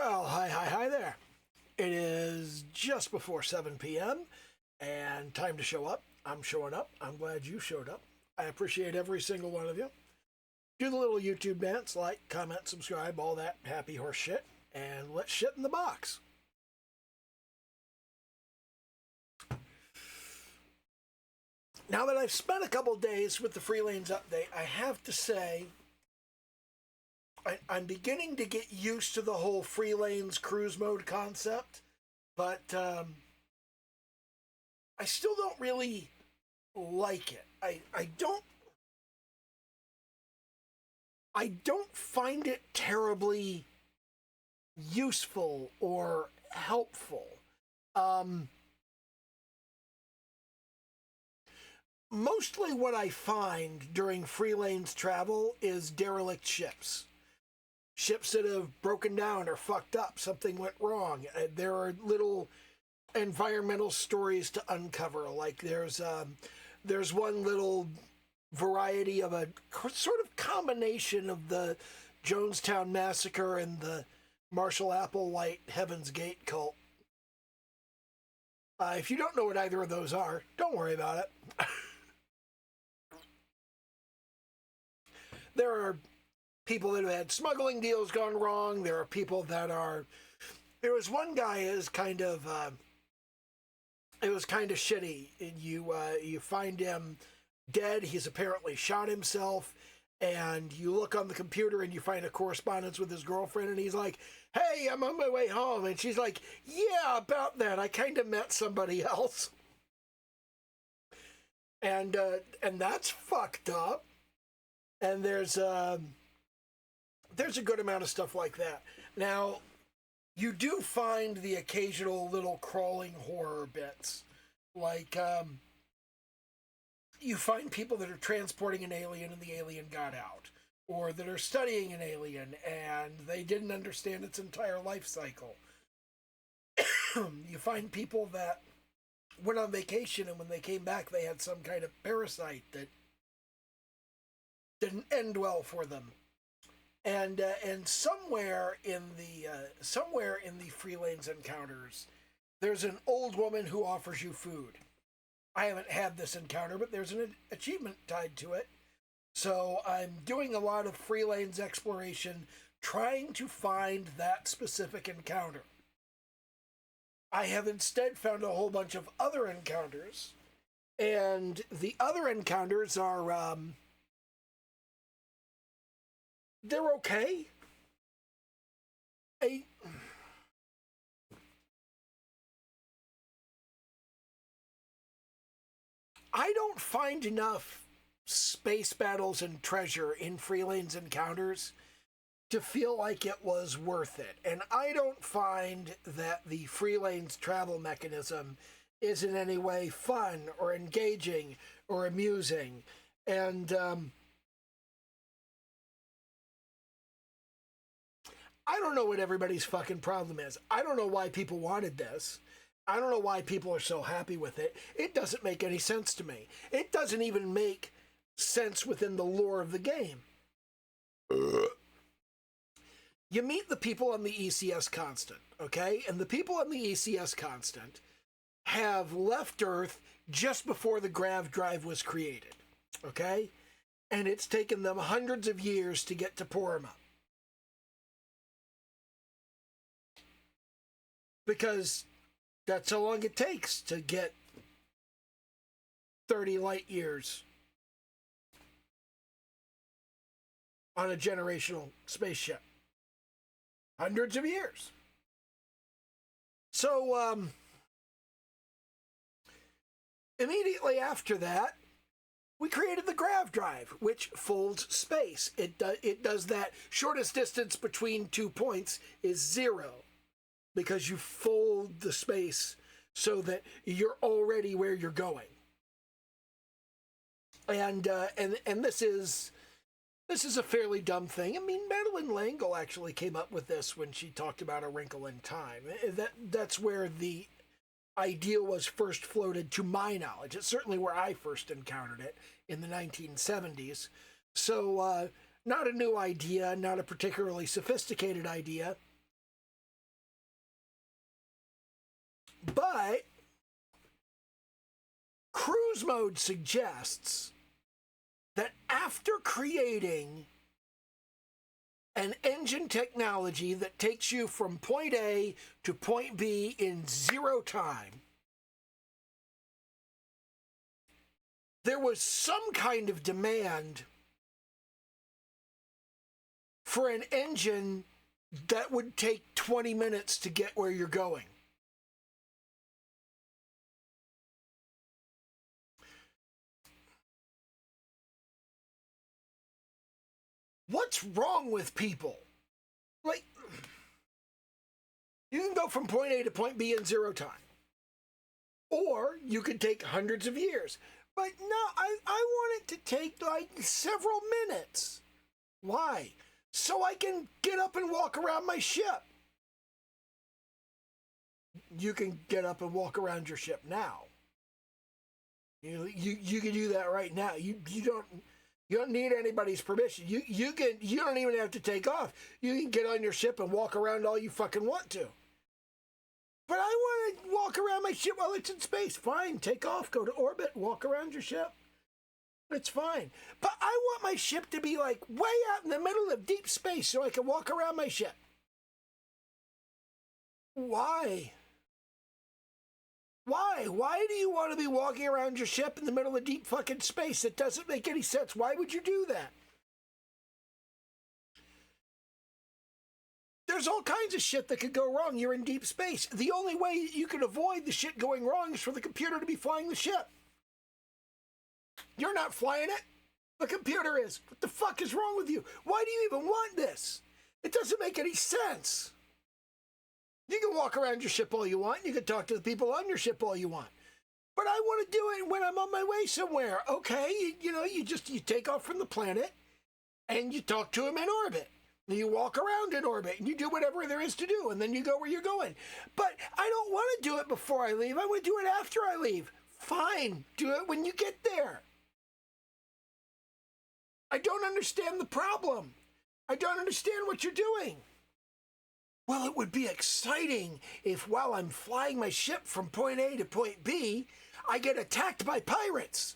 Well, hi there. It is just before 7 p.m. and time to show up. I'm showing up. I'm glad you showed up. I appreciate every single one of you. Do the little YouTube dance, like, comment, subscribe, all that happy horse shit, and let's shit in the box. Now that I've spent a couple days with the Free Lanes update, I have to say I'm beginning to get used to the whole Free Lanes cruise mode concept, but I still don't really like it. I don't find it terribly useful or helpful. Mostly what I find during Free Lanes travel is derelict ships. Ships that have broken down or fucked up, something went wrong. There are little environmental stories to uncover. Like there's one little variety of a sort of combination of the Jonestown Massacre and the Marshall Applewhite Heaven's Gate cult. If you don't know what either of those are, don't worry about it. There are people that have had smuggling deals gone wrong. There are people that are... There was one guy is kind of... it was kind of shitty. You find him dead. He's apparently shot himself. And you look on the computer and you find a correspondence with his girlfriend. And he's like, hey, I'm on my way home. And she's like, yeah, about that. I kind of met somebody else. And that's fucked up. And there's a good amount of stuff like that. Now, you do find the occasional little crawling horror bits. Like, you find people that are transporting an alien and the alien got out. Or that are studying an alien and they didn't understand its entire life cycle. You find people that went on vacation and when they came back they had some kind of parasite that didn't end well for them. And somewhere in the Free Lanes encounters, there's an old woman who offers you food. I haven't had this encounter, but there's an achievement tied to it. So I'm doing a lot of Free Lanes exploration, trying to find that specific encounter. I have instead found a whole bunch of other encounters, and the other encounters are they're okay. I don't find enough space battles and treasure in Free Lanes encounters to feel like it was worth it. And I don't find that the Free Lanes travel mechanism is in any way fun or engaging or amusing. And I don't know what everybody's fucking problem is. I don't know why people wanted this. I don't know why people are so happy with it. It doesn't make any sense to me. It doesn't even make sense within the lore of the game. You meet the people on the ECS Constant, okay? And the people on the ECS Constant have left Earth just before the grav drive was created, okay? And it's taken them hundreds of years to get to Porima. Because that's how long it takes to get 30 light years on a generational spaceship. Hundreds of years. So, immediately after that, we created the grav drive, which folds space. It does that. Shortest distance between 2 points is 0. Because you fold the space so that you're already where you're going. And this is a fairly dumb thing. I mean, Madeline Langle actually came up with this when she talked about A Wrinkle in Time. That's where the idea was first floated to my knowledge. It's certainly where I first encountered it in the 1970s. So not a new idea, not a particularly sophisticated idea. But cruise mode suggests that after creating an engine technology that takes you from point A to point B in 0 time, there was some kind of demand for an engine that would take 20 minutes to get where you're going. What's wrong with people? Like, you can go from point A to point B in 0 time. Or you could take hundreds of years. But no, I want it to take like several minutes. Why? So I can get up and walk around my ship. You can get up and walk around your ship now. You can do that right now. You don't need anybody's permission. You don't even have to take off. You can get on your ship and walk around all you fucking want to. But I want to walk around my ship while it's in space. Fine, take off, go to orbit, walk around your ship. It's fine. But I want my ship to be like way out in the middle of deep space so I can walk around my ship. Why? Why? Why do you want to be walking around your ship in the middle of deep fucking space? It doesn't make any sense. Why would you do that? There's all kinds of shit that could go wrong. You're in deep space. The only way you can avoid the shit going wrong is for the computer to be flying the ship. You're not flying it. The computer is. What the fuck is wrong with you? Why do you even want this? It doesn't make any sense. You can walk around your ship all you want. You can talk to the people on your ship all you want. But I want to do it when I'm on my way somewhere. Okay, you take off from the planet and you talk to them in orbit. You walk around in orbit and you do whatever there is to do, and then you go where you're going. But I don't want to do it before I leave. I want to do it after I leave. Fine, do it when you get there. I don't understand the problem. I don't understand what you're doing. Well, it would be exciting if while I'm flying my ship from point A to point B, I get attacked by pirates.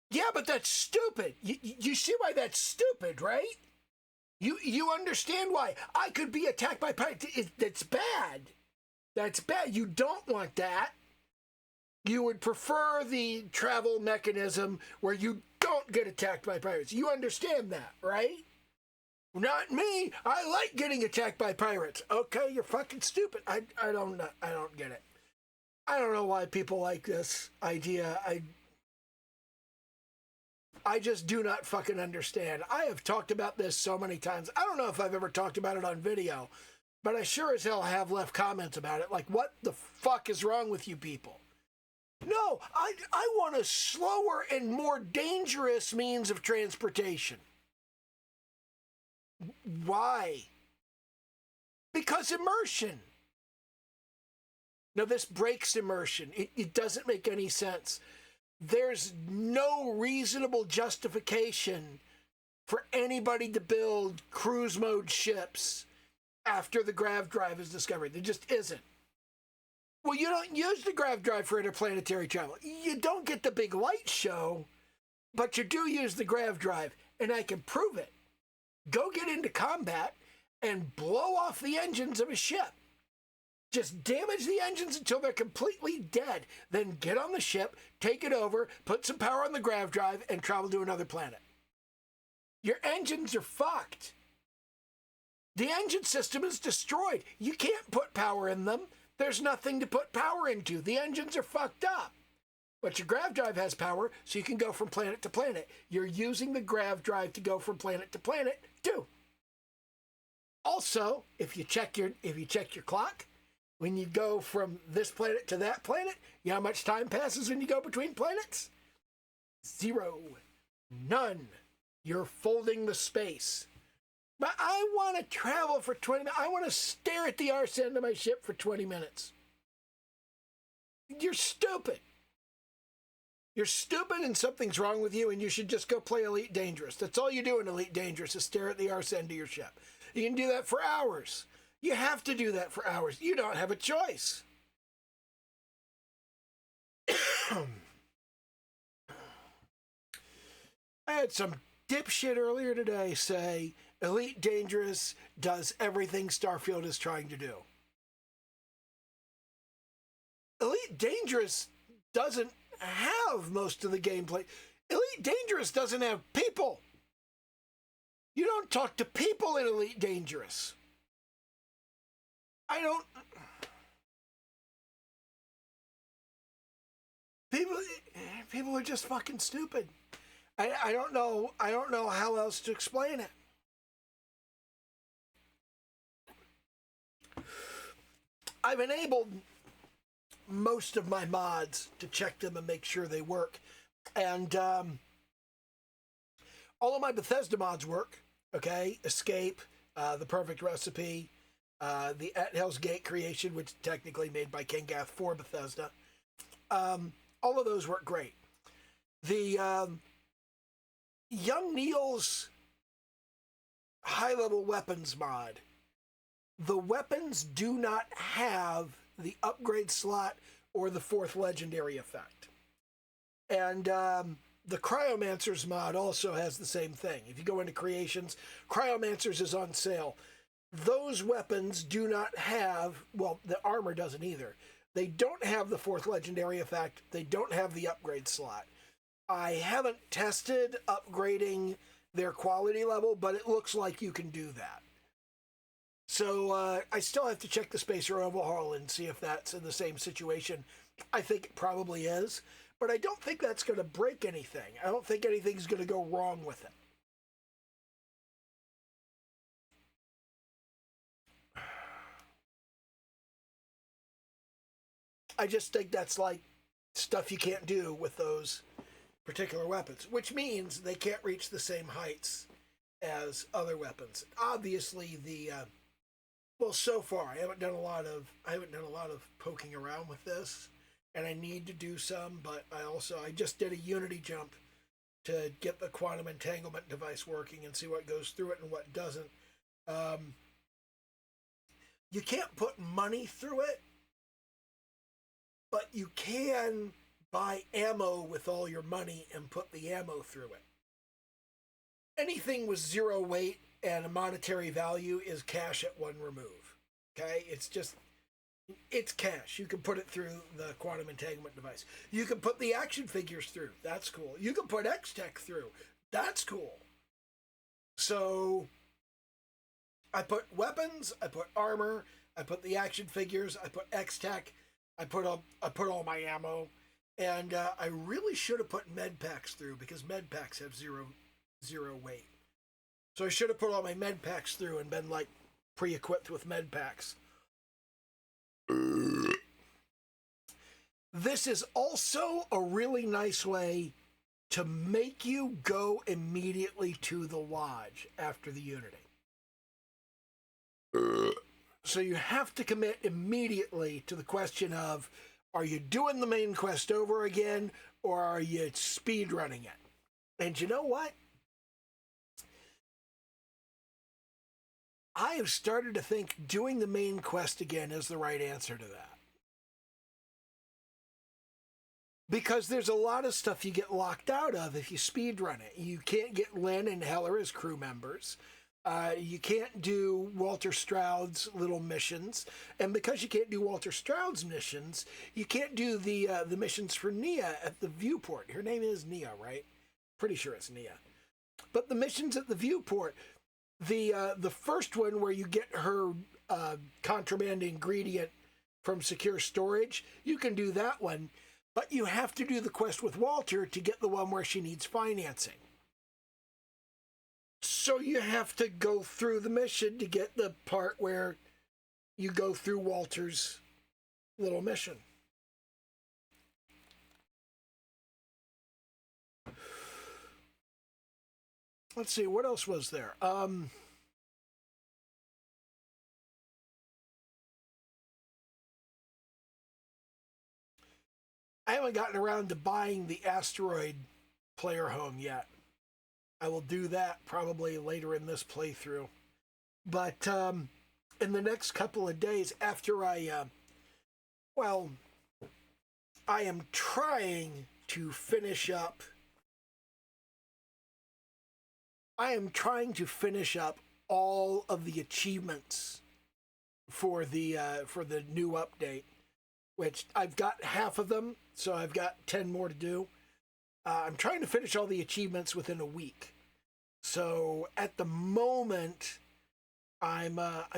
Yeah, but that's stupid. You see why that's stupid, right? You understand why. I could be attacked by pirates. That's bad. That's bad. You don't want that. You would prefer the travel mechanism where you don't get attacked by pirates. You understand that, right? Not me. I like getting attacked by pirates. Okay, you're fucking stupid. I don't get it. I don't know why people like this idea. I just do not fucking understand. I have talked about this so many times. I don't know if I've ever talked about it on video, but I sure as hell have left comments about it. Like, what the fuck is wrong with you people? No, I want a slower and more dangerous means of transportation. Why? Because immersion. Now, this breaks immersion. It doesn't make any sense. There's no reasonable justification for anybody to build cruise mode ships after the grav drive is discovered. There just isn't. Well, you don't use the grav drive for interplanetary travel. You don't get the big light show, but you do use the grav drive, and I can prove it. Go get into combat and blow off the engines of a ship. Just damage the engines until they're completely dead. Then get on the ship, take it over, put some power on the grav drive, and travel to another planet. Your engines are fucked. The engine system is destroyed. You can't put power in them. There's nothing to put power into. The engines are fucked up. But your grav drive has power, so you can go from planet to planet. You're using the grav drive to go from planet to planet, too. Also, if you check your clock, when you go from this planet to that planet, you know how much time passes when you go between planets? 0. None. You're folding the space. But I want to travel for 20 minutes. I want to stare at the arse end of my ship for 20 minutes. You're stupid. You're stupid and something's wrong with you, and you should just go play Elite Dangerous. That's all you do in Elite Dangerous is stare at the arse end of your ship. You can do that for hours. You have to do that for hours. You don't have a choice. I had some dipshit earlier today say Elite Dangerous does everything Starfield is trying to do. Elite Dangerous doesn't have most of the gameplay. Elite Dangerous doesn't have people. You don't talk to people in Elite Dangerous. People are just fucking stupid. I don't know how else to explain it. I've enabled most of my mods to check them and make sure they work. And all of my Bethesda mods work. Okay, Escape, The Perfect Recipe, the At Hell's Gate creation, which is technically made by King Gath for Bethesda. All of those work great. The Young Neil's high-level weapons mod, the weapons do not have the upgrade slot or the fourth legendary effect. And the Cryomancer's mod also has the same thing. If you go into Creations, Cryomancer's is on sale. Those weapons do not have, well, the armor doesn't either. They don't have the fourth legendary effect. They don't have the upgrade slot. I haven't tested upgrading their quality level, but it looks like you can do that. So I still have to check the Spacer Overhaul and see if that's in the same situation. I think it probably is, but I don't think that's going to break anything. I don't think anything's going to go wrong with it. I just think that's like stuff you can't do with those particular weapons, which means they can't reach the same heights as other weapons. Obviously, well, so far I haven't done a lot of poking around with this, and I need to do some. But I just did a Unity jump to get the quantum entanglement device working and see what goes through it and what doesn't. You can't put money through it, but you can buy ammo with all your money and put the ammo through it. Anything with zero weight and a monetary value is cash at one remove. Okay? It's cash. You can put it through the quantum entanglement device. You can put the action figures through. That's cool. You can put X-Tech through. That's cool. So I put weapons, I put armor, I put the action figures, I put X-Tech, I put all my ammo, and I really should have put med packs through because med packs have zero weight. So I should have put all my med packs through and been like pre-equipped with med packs. This is also a really nice way to make you go immediately to the lodge after the Unity. So you have to commit immediately to the question of, are you doing the main quest over again, or are you speed running it? And you know what? I have started to think doing the main quest again is the right answer to that. Because there's a lot of stuff you get locked out of if you speed run it. You can't get Lynn and Heller as crew members. You can't do Walter Stroud's little missions, and because you can't do Walter Stroud's missions, you can't do the missions for Nia at the viewport. Her name is Nia, right? Pretty sure it's Nia. But the missions at the viewport, the first one where you get her contraband ingredient from secure storage, you can do that one, but you have to do the quest with Walter to get the one where she needs financing. So you have to go through the mission to get the part where you go through Walter's little mission. Let's see, what else was there? I haven't gotten around to buying the Asteroid player home yet. I will do that probably later in this playthrough. But in the next couple of days after well, I am trying to finish up. I am trying to finish up all of the achievements for the new update, which I've got half of them, so I've got 10 more to do. I'm trying to finish all the achievements within a week. So at the moment, I'm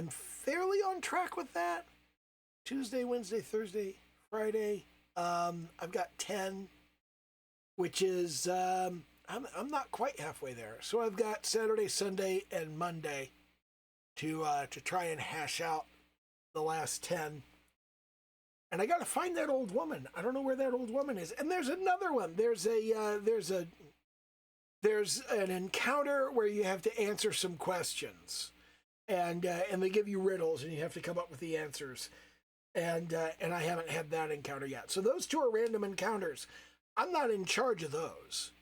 fairly on track with that. Tuesday, Wednesday, Thursday, Friday. I've got 10, which is I'm not quite halfway there. So I've got Saturday, Sunday, and Monday to try and hash out the last 10. And I got to find that old woman. I don't know where that old woman is. And there's another one. There's an encounter where you have to answer some questions, and they give you riddles, and you have to come up with the answers. And I haven't had that encounter yet. So those two are random encounters. I'm not in charge of those.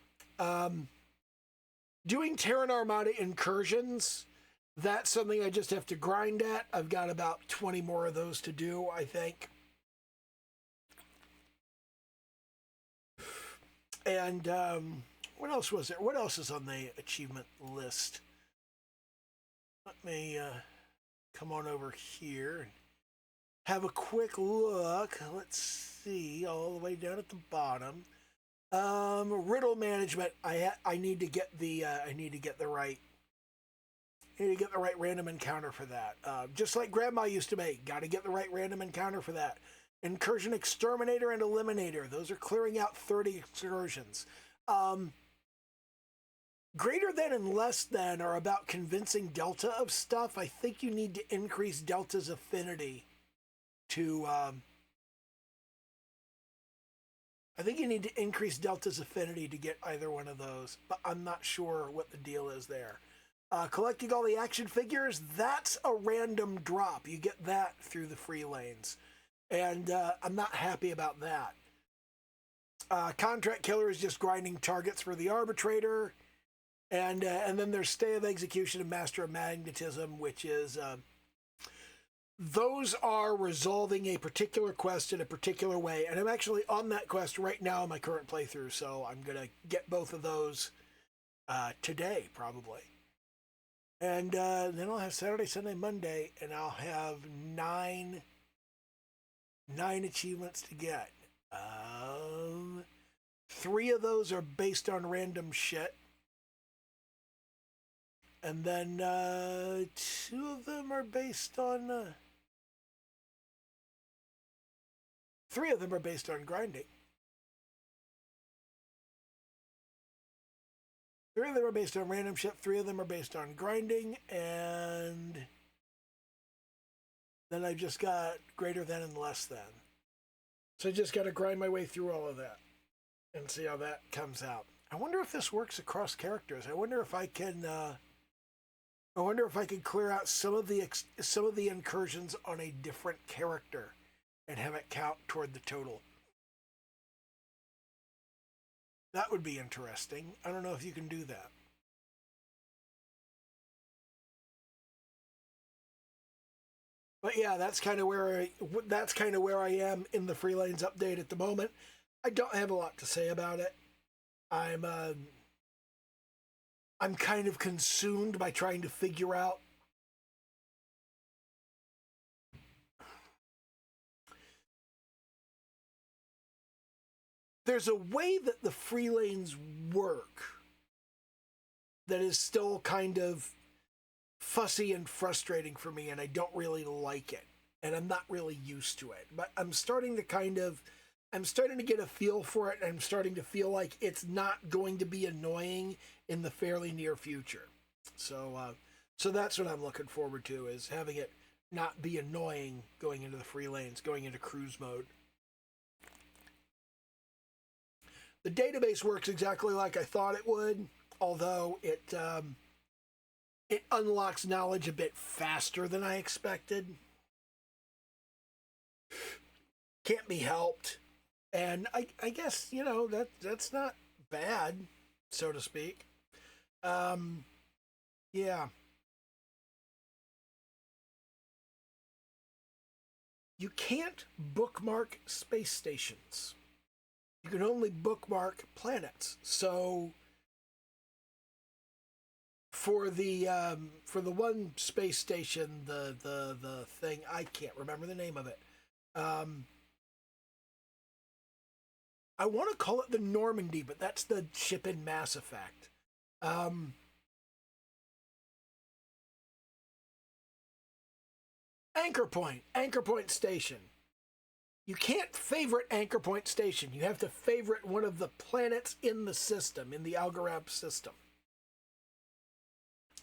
Doing Terran Armada incursions, that's something I just have to grind at. I've got about 20 more of those to do, I think. And what else was there? What else is on the achievement list? Let me come on over here and have a quick look. Let's see, all the way down at the bottom. Riddle management. I need to get the right random encounter for that. Just like Grandma used to make. Got to get the right random encounter for that. Incursion Exterminator and Eliminator. Those are clearing out 30 excursions. Greater than and less than are about convincing Delta of stuff. I think you need to increase Delta's affinity to to get either one of those, but I'm not sure what the deal is there. Collecting all the action figures, that's a random drop. You get that through the free lanes. And I'm not happy about that. Contract Killer is just grinding targets for the Arbitrator. And then there's Stay of Execution and Master of Magnetism, which is... those are resolving a particular quest in a particular way. And I'm actually on that quest right now in my current playthrough, so I'm going to get both of those today, probably. And then I'll have Saturday, Sunday, Monday, and I'll have nine achievements to get. 3 of those are based on random shit. And then 2 of them are based on... 3 of them are based on grinding. 3 of them are based on random shit. 3 of them are based on grinding. And then I've just got greater than and less than. So I just got to grind my way through all of that and see how that comes out. I wonder if this works across characters. I wonder if I can clear out some of the incursions on a different character and have it count toward the total. That would be interesting. I don't know if you can do that. But yeah, that's kind of where I am in the Free Lanes update at the moment. I don't have a lot to say about it. I'm kind of consumed by trying to figure out there's a way that the free lanes work that is still kind of fussy and frustrating for me, and I don't really like it, and I'm not really used to it. But I'm starting to get a feel for it, and I'm starting to feel like it's not going to be annoying in the fairly near future. So that's what I'm looking forward to, is having it not be annoying going into the free lanes, going into cruise mode. The database works exactly like I thought it would, although it unlocks knowledge a bit faster than I expected. Can't be helped. And I guess, that's not bad, so to speak. Yeah. you can't bookmark space stations. You can only bookmark planets. So for the one space station, the thing, I can't remember the name of it. I want to call it the Normandy, but that's the ship in Mass Effect. Anchor Point Station. You can't favorite Anchor Point Station. You have to favorite one of the planets in the system, in the Algorab system.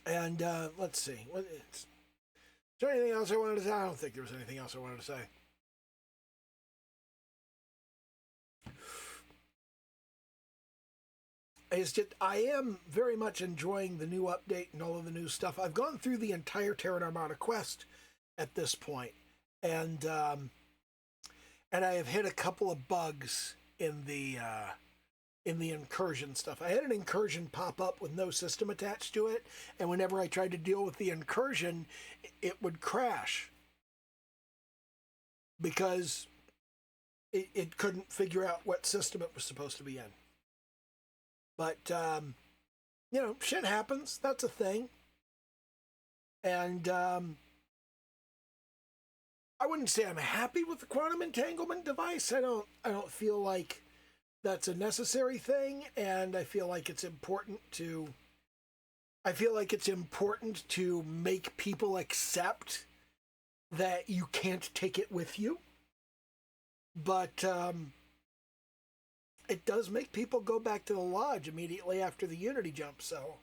And let's see. Is there anything else I wanted to say? I don't think there was anything else I wanted to say. It's just, I am very much enjoying the new update and all of the new stuff. I've gone through the entire Terran Armada quest at this point, and I have hit a couple of bugs in the incursion stuff. I had an incursion pop up with no system attached to it, and whenever I tried to deal with the incursion, it would crash because it couldn't figure out what system it was supposed to be in. But, you know, shit happens. That's a thing. And I wouldn't say I'm happy with the quantum entanglement device. I don't feel like that's a necessary thing, and I feel like it's important to make people accept that you can't take it with you. But it does make people go back to the lodge immediately after the Unity jump, so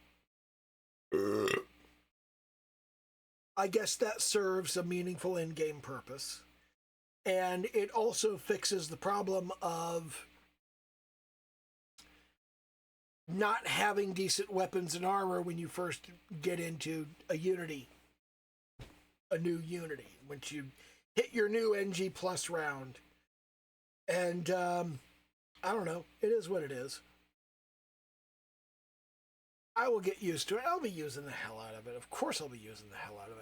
I guess that serves a meaningful in-game purpose. And it also fixes the problem of not having decent weapons and armor when you first get into a new Unity, once you hit your new NG Plus round. And I don't know. It is what it is. I will get used to it. I'll be using the hell out of it. Of course I'll be using the hell out of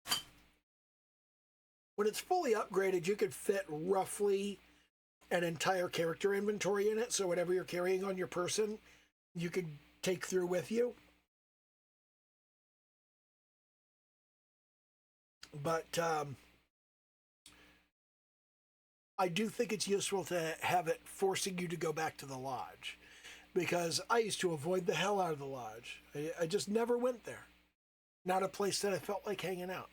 it. When it's fully upgraded, you could fit roughly an entire character inventory in it, so whatever you're carrying on your person, you could take through with you. But I do think it's useful to have it forcing you to go back to the lodge, because I used to avoid the hell out of the lodge. I just never went there. Not a place that I felt like hanging out.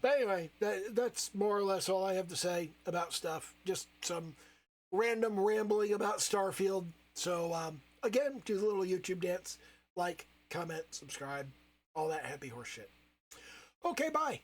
But anyway, that's more or less all I have to say about stuff. Just some random rambling about Starfield. So, again, do the little YouTube dance. Like, comment, subscribe, all that happy horse shit. Okay, bye.